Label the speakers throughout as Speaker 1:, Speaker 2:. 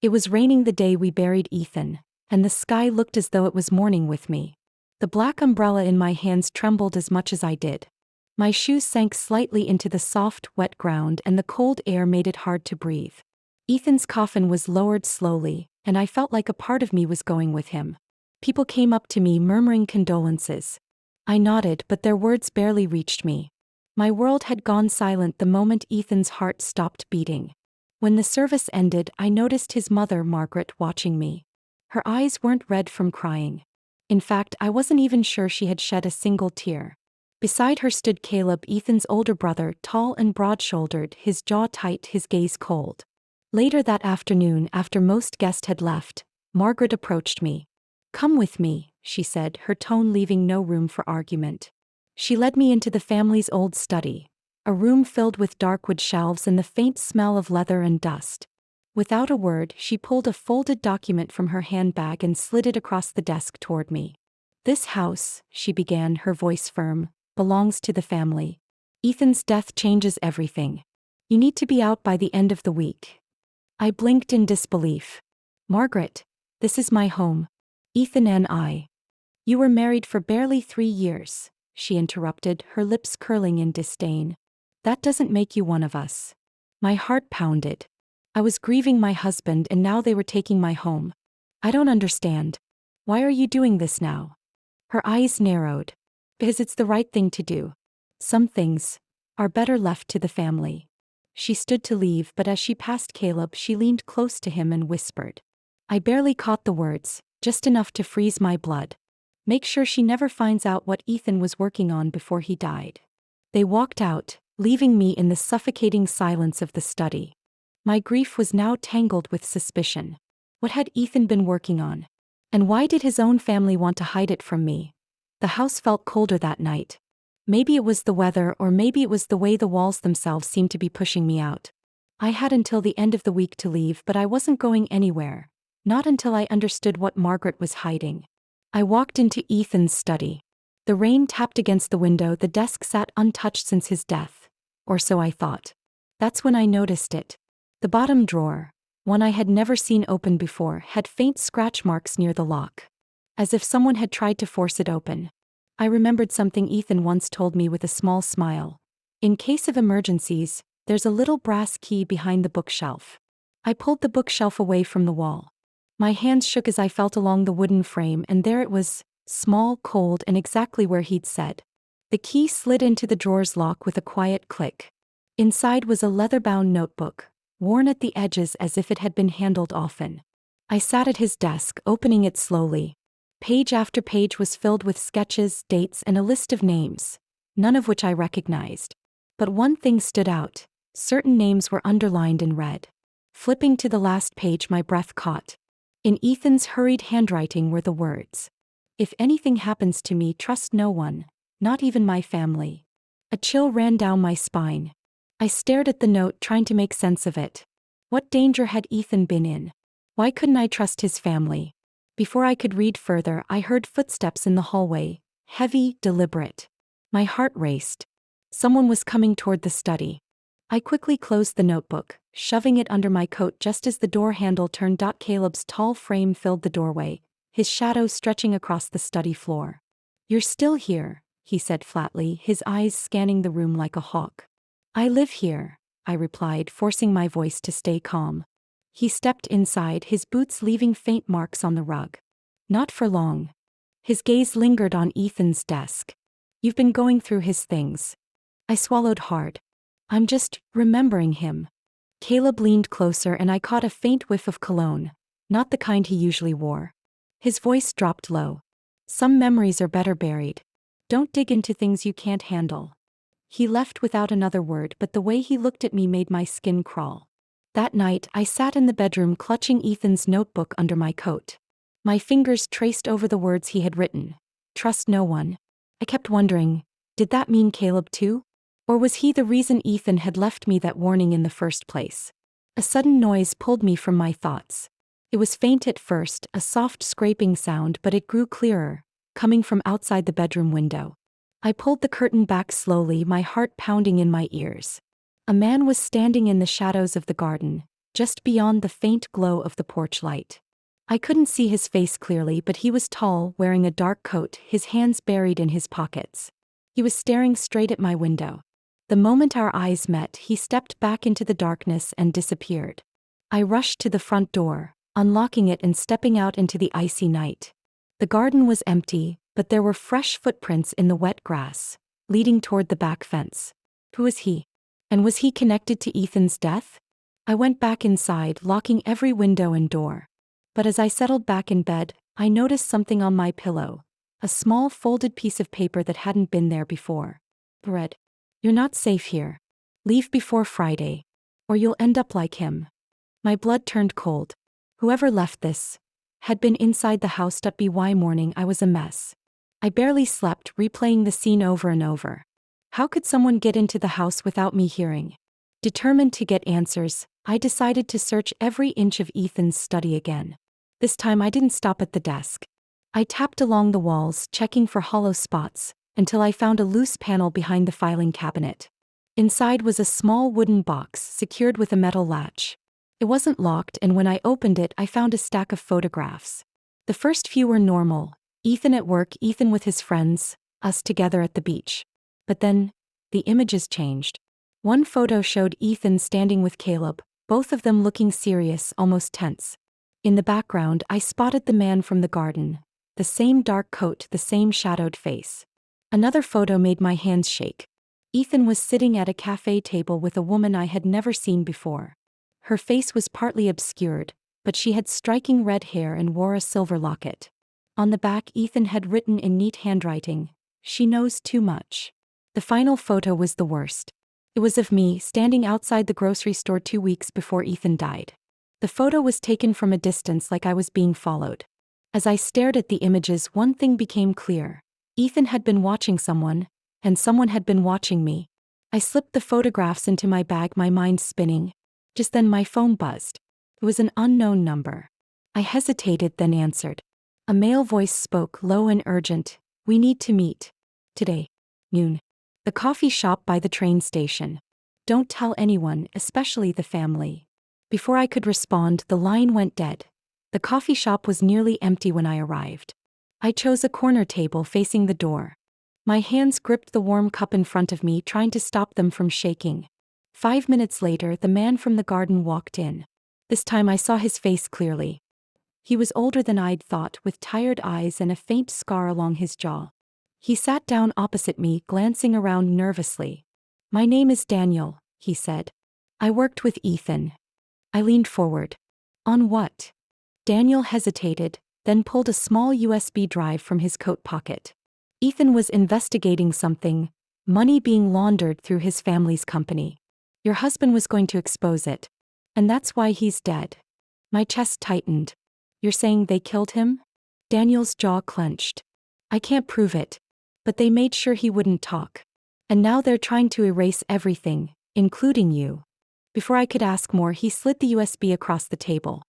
Speaker 1: It was raining the day we buried Ethan, and the sky looked as though it was mourning with me. The black umbrella in my hands trembled as much as I did. My shoes sank slightly into the soft, wet ground, and the cold air made it hard to breathe. Ethan's coffin was lowered slowly, and I felt like a part of me was going with him. People came up to me murmuring condolences. I nodded, but their words barely reached me. My world had gone silent the moment Ethan's heart stopped beating. When the service ended, I noticed his mother, Margaret, watching me. Her eyes weren't red from crying. In fact, I wasn't even sure she had shed a single tear. Beside her stood Caleb, Ethan's older brother, tall and broad-shouldered, his jaw tight, his gaze cold. Later that afternoon, after most guests had left, Margaret approached me. "Come with me," she said, her tone leaving no room for argument. She led me into the family's old study, a room filled with dark wood shelves and the faint smell of leather and dust. Without a word, she pulled a folded document from her handbag and slid it across the desk toward me. "This house," she began, her voice firm, "belongs to the family. Ethan's death changes everything. You need to be out by the end of the week." I blinked in disbelief. "Margaret, this is my home. Ethan and I." "You were married for barely 3 years," she interrupted, her lips curling in disdain. "That doesn't make you one of us." My heart pounded. I was grieving my husband and now they were taking my home. "I don't understand. Why are you doing this now?" Her eyes narrowed. "Because it's the right thing to do. Some things are better left to the family." She stood to leave, but as she passed Caleb, she leaned close to him and whispered. I barely caught the words, just enough to freeze my blood. "Make sure she never finds out what Ethan was working on before he died." They walked out, leaving me in the suffocating silence of the study. My grief was now tangled with suspicion. What had Ethan been working on? And why did his own family want to hide it from me? The house felt colder that night. Maybe it was the weather, or maybe it was the way the walls themselves seemed to be pushing me out. I had until the end of the week to leave, but I wasn't going anywhere. Not until I understood what Margaret was hiding. I walked into Ethan's study. The rain tapped against the window, the desk sat untouched since his death. Or so I thought. That's when I noticed it. The bottom drawer, one I had never seen open before, had faint scratch marks near the lock. As if someone had tried to force it open. I remembered something Ethan once told me with a small smile. "In case of emergencies, there's a little brass key behind the bookshelf." I pulled the bookshelf away from the wall. My hands shook as I felt along the wooden frame, and there it was, small, cold, and exactly where he'd said. The key slid into the drawer's lock with a quiet click. Inside was a leather-bound notebook, worn at the edges as if it had been handled often. I sat at his desk, opening it slowly. Page after page was filled with sketches, dates, and a list of names, none of which I recognized. But one thing stood out. Certain names were underlined in red. Flipping to the last page, my breath caught. In Ethan's hurried handwriting were the words, "If anything happens to me, trust no one, not even my family." A chill ran down my spine. I stared at the note, trying to make sense of it. What danger had Ethan been in? Why couldn't I trust his family? Before I could read further, I heard footsteps in the hallway, heavy, deliberate. My heart raced. Someone was coming toward the study. I quickly closed the notebook, shoving it under my coat just as the door handle turned. Caleb's tall frame filled the doorway, his shadow stretching across the study floor. "You're still here," he said flatly, his eyes scanning the room like a hawk. "I live here," I replied, forcing my voice to stay calm. He stepped inside, his boots leaving faint marks on the rug. "Not for long." His gaze lingered on Ethan's desk. "You've been going through his things." I swallowed hard. "I'm just remembering him." Caleb leaned closer and I caught a faint whiff of cologne, not the kind he usually wore. His voice dropped low. "Some memories are better buried. Don't dig into things you can't handle." He left without another word, but the way he looked at me made my skin crawl. That night, I sat in the bedroom clutching Ethan's notebook under my coat. My fingers traced over the words he had written. "Trust no one." I kept wondering, did that mean Caleb too? Or was he the reason Ethan had left me that warning in the first place? A sudden noise pulled me from my thoughts. It was faint at first, a soft scraping sound, but it grew clearer, coming from outside the bedroom window. I pulled the curtain back slowly, my heart pounding in my ears. A man was standing in the shadows of the garden, just beyond the faint glow of the porch light. I couldn't see his face clearly, but he was tall, wearing a dark coat, his hands buried in his pockets. He was staring straight at my window. The moment our eyes met, he stepped back into the darkness and disappeared. I rushed to the front door, unlocking it and stepping out into the icy night. The garden was empty, but there were fresh footprints in the wet grass, leading toward the back fence. Who was he? And was he connected to Ethan's death? I went back inside, locking every window and door. But as I settled back in bed, I noticed something on my pillow. A small folded piece of paper that hadn't been there before. Read, "You're not safe here. Leave before Friday, or you'll end up like him." My blood turned cold. Whoever left this had been inside the house. By morning I was a mess. I barely slept, replaying the scene over and over. How could someone get into the house without me hearing? Determined to get answers, I decided to search every inch of Ethan's study again. This time I didn't stop at the desk. I tapped along the walls, checking for hollow spots, until I found a loose panel behind the filing cabinet. Inside was a small wooden box secured with a metal latch. It wasn't locked, and when I opened it, I found a stack of photographs. The first few were normal. Ethan at work, Ethan with his friends, us together at the beach. But then, the images changed. One photo showed Ethan standing with Caleb, both of them looking serious, almost tense. In the background, I spotted the man from the garden. The same dark coat, the same shadowed face. Another photo made my hands shake. Ethan was sitting at a cafe table with a woman I had never seen before. Her face was partly obscured, but she had striking red hair and wore a silver locket. On the back, Ethan had written in neat handwriting, "She knows too much." The final photo was the worst. It was of me standing outside the grocery store 2 weeks before Ethan died. The photo was taken from a distance, like I was being followed. As I stared at the images, one thing became clear. Ethan had been watching someone, and someone had been watching me. I slipped the photographs into my bag, my mind spinning. Just then my phone buzzed. It was an unknown number. I hesitated, then answered. A male voice spoke, low and urgent. "We need to meet. Today. Noon. The coffee shop by the train station. Don't tell anyone, especially the family." Before I could respond, the line went dead. The coffee shop was nearly empty when I arrived. I chose a corner table facing the door. My hands gripped the warm cup in front of me, trying to stop them from shaking. 5 minutes later, the man from the garden walked in. This time I saw his face clearly. He was older than I'd thought, with tired eyes and a faint scar along his jaw. He sat down opposite me, glancing around nervously. "My name is Daniel," he said. "I worked with Ethan." I leaned forward. "On what?" Daniel hesitated, then pulled a small USB drive from his coat pocket. "Ethan was investigating something, money being laundered through his family's company. Your husband was going to expose it. And that's why he's dead." My chest tightened. "You're saying they killed him?" Daniel's jaw clenched. "I can't prove it. But they made sure he wouldn't talk. And now they're trying to erase everything, including you." Before I could ask more, he slid the USB across the table.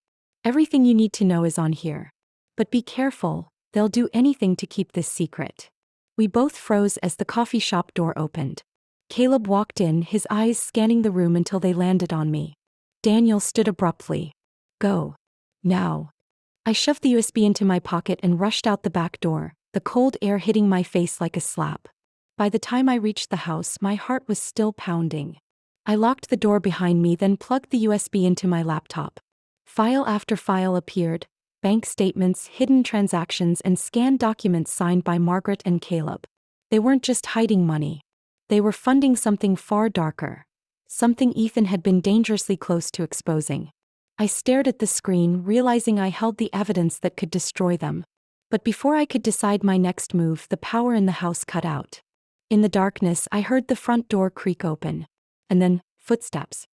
Speaker 1: "Everything you need to know is on here. But be careful, they'll do anything to keep this secret." We both froze as the coffee shop door opened. Caleb walked in, his eyes scanning the room until they landed on me. Daniel stood abruptly. "Go. Now." I shoved the USB into my pocket and rushed out the back door, the cold air hitting my face like a slap. By the time I reached the house, my heart was still pounding. I locked the door behind me, then plugged the USB into my laptop. File after file appeared, bank statements, hidden transactions, and scanned documents signed by Margaret and Caleb. They weren't just hiding money. They were funding something far darker. Something Ethan had been dangerously close to exposing. I stared at the screen, realizing I held the evidence that could destroy them. But before I could decide my next move, the power in the house cut out. In the darkness, I heard the front door creak open. And then, footsteps.